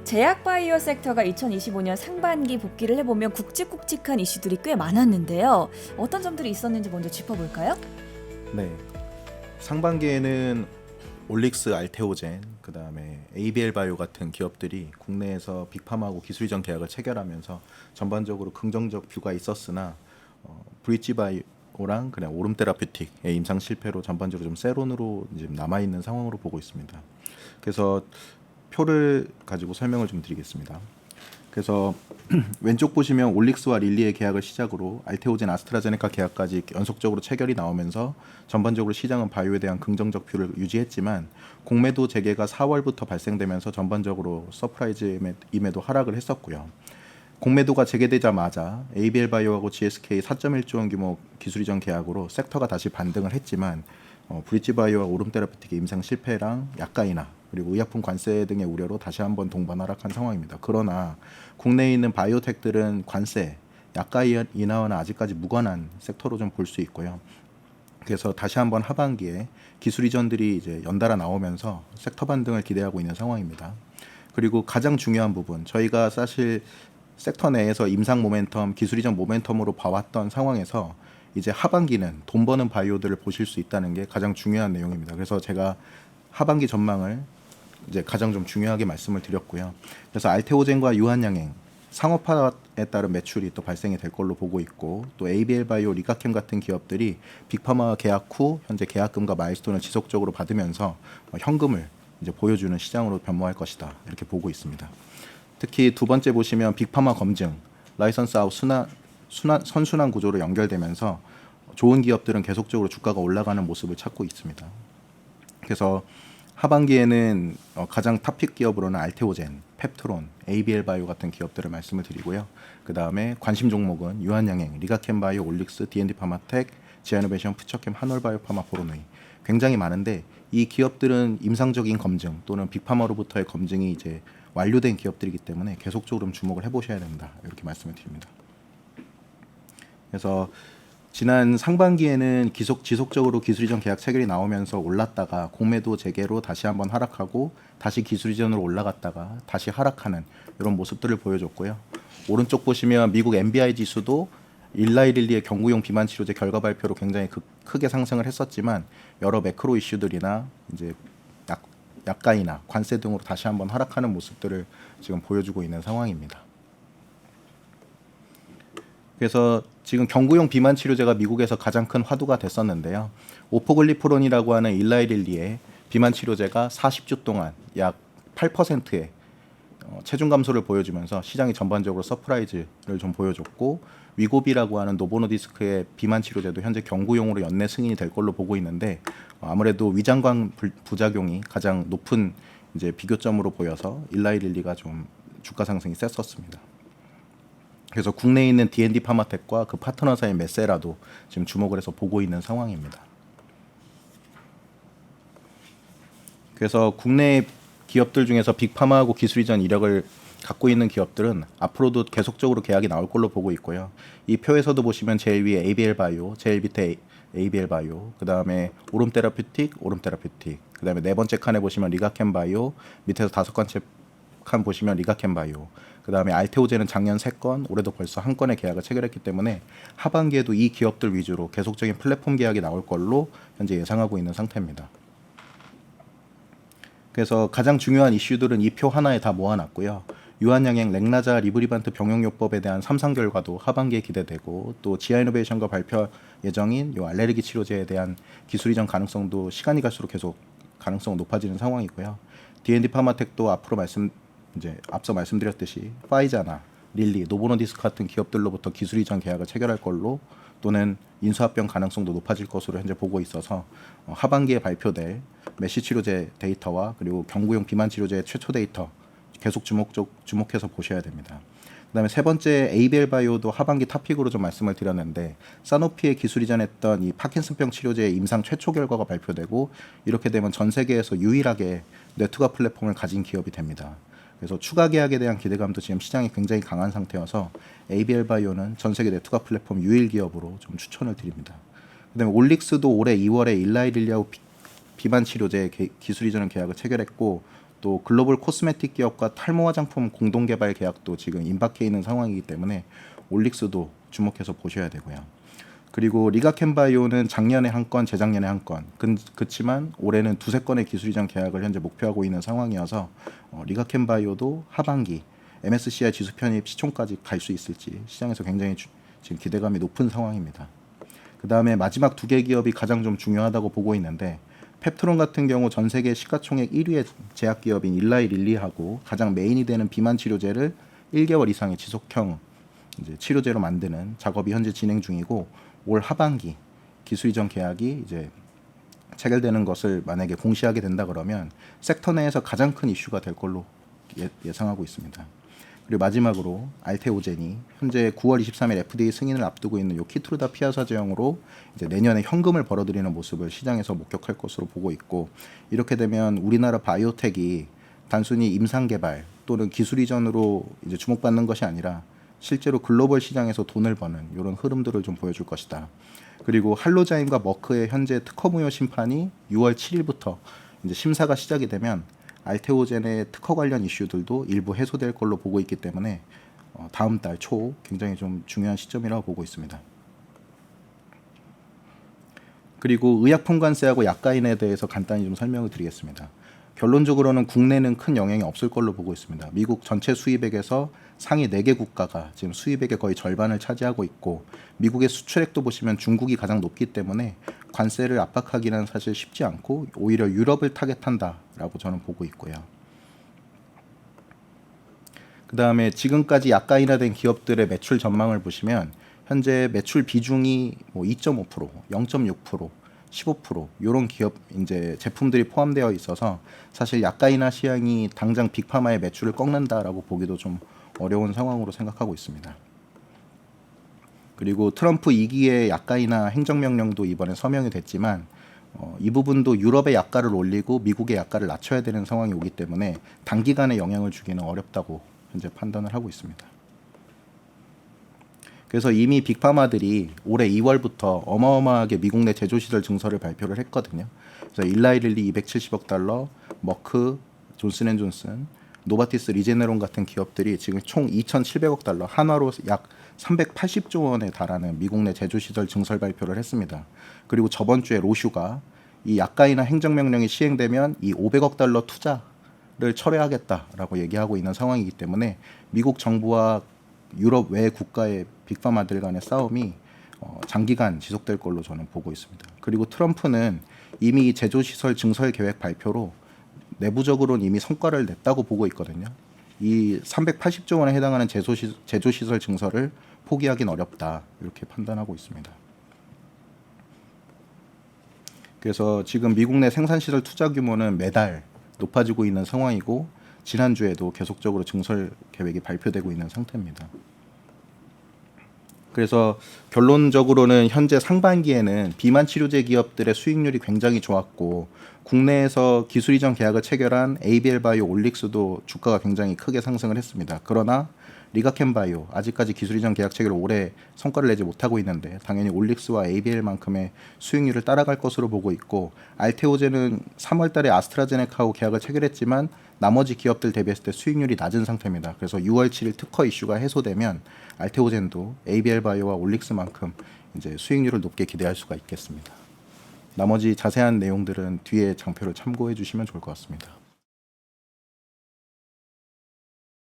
제약바이오 섹터가 2025년 상반기 복귀를 해보면 굵직굵직한 이슈들이 꽤 많았는데요. 어떤 점들이 있었는지 먼저 짚어볼까요? 네, 상반기에는 올릭스, 알테오젠, 그다음에 ABL 바이오 같은 기업들이 국내에서 빅팜하고 기술 이전 계약을 체결하면서 전반적으로 긍정적 뷰가 있었으나 브릿지 바이오랑 그냥 오름 테라퓨틱의 임상 실패로 전반적으로 좀 세론으로 이제 남아 있는 상황으로 보고 있습니다. 그래서 표를 가지고 설명을 좀 드리겠습니다. 그래서 왼쪽 보시면 올릭스와 릴리의 계약을 시작으로 알테오젠, 아스트라제네카 계약까지 연속적으로 체결이 나오면서 전반적으로 시장은 바이오에 대한 긍정적 뷰를 유지했지만 공매도 재개가 4월부터 발생되면서 전반적으로 서프라이즈임에도 하락을 했었고요. 공매도가 재개되자마자 ABL 바이오하고 GSK 4.1조 원 규모 기술 이전 계약으로 섹터가 다시 반등을 했지만 브릿지 바이오와 오름 테라피틱의 임상 실패랑 약가이나 그리고 의약품 관세 등의 우려로 다시 한번 동반 하락한 상황입니다. 그러나 국내에 있는 바이오텍들은 관세, 약가 인하와는 아직까지 무관한 섹터로 좀 볼 수 있고요. 그래서 다시 한번 하반기에 기술 이전들이 이제 연달아 나오면서 섹터 반등을 기대하고 있는 상황입니다. 그리고 가장 중요한 부분, 저희가 사실 섹터 내에서 임상 모멘텀, 기술 이전 모멘텀으로 봐왔던 상황에서 이제 하반기는 돈 버는 바이오들을 보실 수 있다는 게 가장 중요한 내용입니다. 그래서 제가 하반기 전망을 이제 가장 좀 중요하게 말씀을 드렸고요. 그래서 알테오젠과 유한양행 상업화에 따른 매출이 또 발생이 될 걸로 보고 있고, 또 ABL 바이오, 리가캠 같은 기업들이 빅파마 계약 후 현재 계약금과 마일스톤을 지속적으로 받으면서 현금을 이제 보여주는 시장으로 변모할 것이다, 이렇게 보고 있습니다. 특히 두 번째 보시면 빅파마 검증, 라이선스 아웃 선순환 구조로 연결되면서 좋은 기업들은 계속적으로 주가가 올라가는 모습을 찾고 있습니다. 그래서 하반기에는 가장 탑픽 기업으로는 알테오젠, 펩트론, ABL 바이오 같은 기업들을 말씀을 드리고요. 그 다음에 관심 종목은 유한양행, 리가캠 바이오, 올릭스, D&D 파마텍, 지아이노베이션, 푸처캠, 한올바이오 파마, 포로누이 굉장히 많은데, 이 기업들은 임상적인 검증 또는 빅파마로부터의 검증이 이제 완료된 기업들이기 때문에 계속적으로 좀 주목을 해보셔야 된다, 이렇게 말씀을 드립니다. 그래서 지난 상반기에는 지속적으로 기술 이전 계약 체결이 나오면서 올랐다가 공매도 재개로 다시 한번 하락하고 다시 기술 이전으로 올라갔다가 다시 하락하는 이런 모습들을 보여줬고요. 오른쪽 보시면 미국 MBI 지수도 일라이릴리의 경구용 비만 치료제 결과 발표로 굉장히 크게 상승을 했었지만 여러 매크로 이슈들이나 이제 약가이나 관세 등으로 다시 한번 하락하는 모습들을 지금 보여주고 있는 상황입니다. 그래서 지금 경구용 비만 치료제가 미국에서 가장 큰 화두가 됐었는데요. 오포글리프론이라고 하는 일라이릴리의 비만 치료제가 40주 동안 약 8%의 체중 감소를 보여주면서 시장이 전반적으로 서프라이즈를 좀 보여줬고, 위고비라고 하는 노보노디스크의 비만 치료제도 현재 경구용으로 연내 승인이 될 걸로 보고 있는데, 아무래도 위장관 부작용이 가장 높은 이제 비교점으로 보여서 일라이릴리가 좀 주가 상승이 셌었습니다. 그래서 국내에 있는 D&D 파마텍과 그 파트너사인 메세라도 지금 주목을 해서 보고 있는 상황입니다. 그래서 국내 기업들 중에서 빅파마하고 기술 이전 이력을 갖고 있는 기업들은 앞으로도 계속적으로 계약이 나올 걸로 보고 있고요. 이 표에서도 보시면 제일 위에 ABL 바이오, 제일 밑에 ABL 바이오, 그 다음에 오름 테라퓨틱, 그 다음에 네 번째 칸에 보시면 리가캠 바이오, 밑에서 다섯 번째 칸 보시면 리가캠 바이오, 그 다음에 알테오젠은 작년 3건, 올해도 벌써 1건의 계약을 체결했기 때문에 하반기에도 이 기업들 위주로 계속적인 플랫폼 계약이 나올 걸로 현재 예상하고 있는 상태입니다. 그래서 가장 중요한 이슈들은 이 표 하나에 다 모아놨고요. 유한양행, 렉나자, 리브리반트 병용요법에 대한 3상 결과도 하반기에 기대되고, 또 지아이노베이션과 발표 예정인 이 알레르기 치료제에 대한 기술 이전 가능성도 시간이 갈수록 계속 가능성은 높아지는 상황이고요. D&D 파마텍도 앞서 말씀드렸듯이 파이자나 릴리, 노보노디스크 같은 기업들로부터 기술 이전 계약을 체결할 걸로, 또는 인수합병 가능성도 높아질 것으로 현재 보고 있어서 하반기에 발표될 메시 치료제 데이터와 그리고 경구용 비만 치료제 최초 데이터 계속 주목해서 보셔야 됩니다. 그다음에 세 번째 ABL 바이오도 하반기 탑픽으로 좀 말씀을 드렸는데, 사노피의 기술 이전했던 이 파킨슨병 치료제의 임상 최초 결과가 발표되고, 이렇게 되면 전 세계에서 유일하게 뇌투과 플랫폼을 가진 기업이 됩니다. 그래서 추가 계약에 대한 기대감도 지금 시장이 굉장히 강한 상태여서 ABL 바이오는 전 세계 뇌투과 플랫폼 유일 기업으로 좀 추천을 드립니다. 그다음에 올릭스도 올해 2월에 일라이릴리하고 비만 치료제 기술 이전 계약을 체결했고 또 글로벌 코스메틱 기업과 탈모 화장품 공동 개발 계약도 지금 임박해 있는 상황이기 때문에 올릭스도 주목해서 보셔야 되고요. 그리고 리가켄바이오는 작년에 한 건, 재작년에 한 건. 그렇지만 올해는 두세 건의 기술 이전 계약을 현재 목표하고 있는 상황이어서 리가켄바이오도 하반기 MSCI 지수 편입 시총까지 갈 수 있을지 시장에서 굉장히 지금 기대감이 높은 상황입니다. 그 다음에 마지막 두 개 기업이 가장 좀 중요하다고 보고 있는데 펩트론 같은 경우 전 세계 시가총액 1위의 제약 기업인 일라이 릴리하고 가장 메인이 되는 비만 치료제를 1개월 이상의 지속형 이제 치료제로 만드는 작업이 현재 진행 중이고 올 하반기 기술 이전 계약이 이제 체결되는 것을 만약에 공시하게 된다 그러면 섹터 내에서 가장 큰 이슈가 될 걸로 예상하고 있습니다. 그리고 마지막으로 알테오젠이 현재 9월 23일 FDA 승인을 앞두고 있는 요 키트루다 피하사 제형으로 이제 내년에 현금을 벌어들이는 모습을 시장에서 목격할 것으로 보고 있고 이렇게 되면 우리나라 바이오텍이 단순히 임상 개발 또는 기술 이전으로 이제 주목받는 것이 아니라 실제로 글로벌 시장에서 돈을 버는 이런 흐름들을 좀 보여줄 것이다. 그리고 할로자임과 머크의 현재 특허 무효 심판이 6월 7일부터 이제 심사가 시작이 되면 알테오젠의 특허 관련 이슈들도 일부 해소될 걸로 보고 있기 때문에 다음 달 초 굉장히 좀 중요한 시점이라고 보고 있습니다. 그리고 의약품관세하고 약가인에 대해서 간단히 좀 설명을 드리겠습니다. 결론적으로는 국내는 큰 영향이 없을 걸로 보고 있습니다. 미국 전체 수입액에서 상위 4개 국가가 지금 수입액의 거의 절반을 차지하고 있고 미국의 수출액도 보시면 중국이 가장 높기 때문에 관세를 압박하기는 사실 쉽지 않고 오히려 유럽을 타겟한다라고 저는 보고 있고요. 그 다음에 지금까지 약가인화된 기업들의 매출 전망을 보시면 현재 매출 비중이 뭐 2.5%, 0.6%, 15% 이런 기업 이제 제품들이 포함되어 있어서 사실 약가인화 시향이 당장 빅파마의 매출을 꺾는다라고 보기도 좀 어려운 상황으로 생각하고 있습니다. 그리고 트럼프 2기의 약가인화 행정명령도 이번에 서명이 됐지만 이 부분도 유럽의 약가를 올리고 미국의 약가를 낮춰야 되는 상황이 오기 때문에 단기간에 영향을 주기는 어렵다고 현재 판단을 하고 있습니다. 그래서 이미 빅파마들이 올해 2월부터 어마어마하게 미국 내 제조시설 증설을 발표를 했거든요. 그래서 일라이 릴리 270억 달러, 머크, 존슨앤존슨, 노바티스 리제네론 같은 기업들이 지금 총 2,700억 달러, 한화로 약 380조 원에 달하는 미국 내 제조시설 증설 발표를 했습니다. 그리고 저번 주에 로슈가 이 약가인화 행정명령이 시행되면 이 500억 달러 투자를 철회하겠다라고 얘기하고 있는 상황이기 때문에 미국 정부와 유럽 외 국가의 빅파마들 간의 싸움이 장기간 지속될 걸로 저는 보고 있습니다. 그리고 트럼프는 이미 제조시설 증설 계획 발표로 내부적으로는 이미 성과를 냈다고 보고 있거든요. 이 380조 원에 해당하는 제조시설 증설을 포기하기는 어렵다 이렇게 판단하고 있습니다. 그래서 지금 미국 내 생산시설 투자 규모는 매달 높아지고 있는 상황이고 지난주에도 계속적으로 증설 계획이 발표되고 있는 상태입니다. 그래서 결론적으로는 현재 상반기에는 비만 치료제 기업들의 수익률이 굉장히 좋았고 국내에서 기술 이전 계약을 체결한 ABL 바이오 올릭스도 주가가 굉장히 크게 상승을 했습니다. 그러나 리가켄 바이오 아직까지 기술 이전 계약 체결을 올해 성과를 내지 못하고 있는데 당연히 올릭스와 ABL만큼의 수익률을 따라갈 것으로 보고 있고 알테오젠은 3월 달에 아스트라제네카하고 계약을 체결했지만 나머지 기업들 대비했을 때 수익률이 낮은 상태입니다. 그래서 6월 7일 특허 이슈가 해소되면 알테오젠도 ABL 바이오와 올릭스만큼 이제 수익률을 높게 기대할 수가 있겠습니다. 나머지 자세한 내용들은 뒤에 장표를 참고해 주시면 좋을 것 같습니다.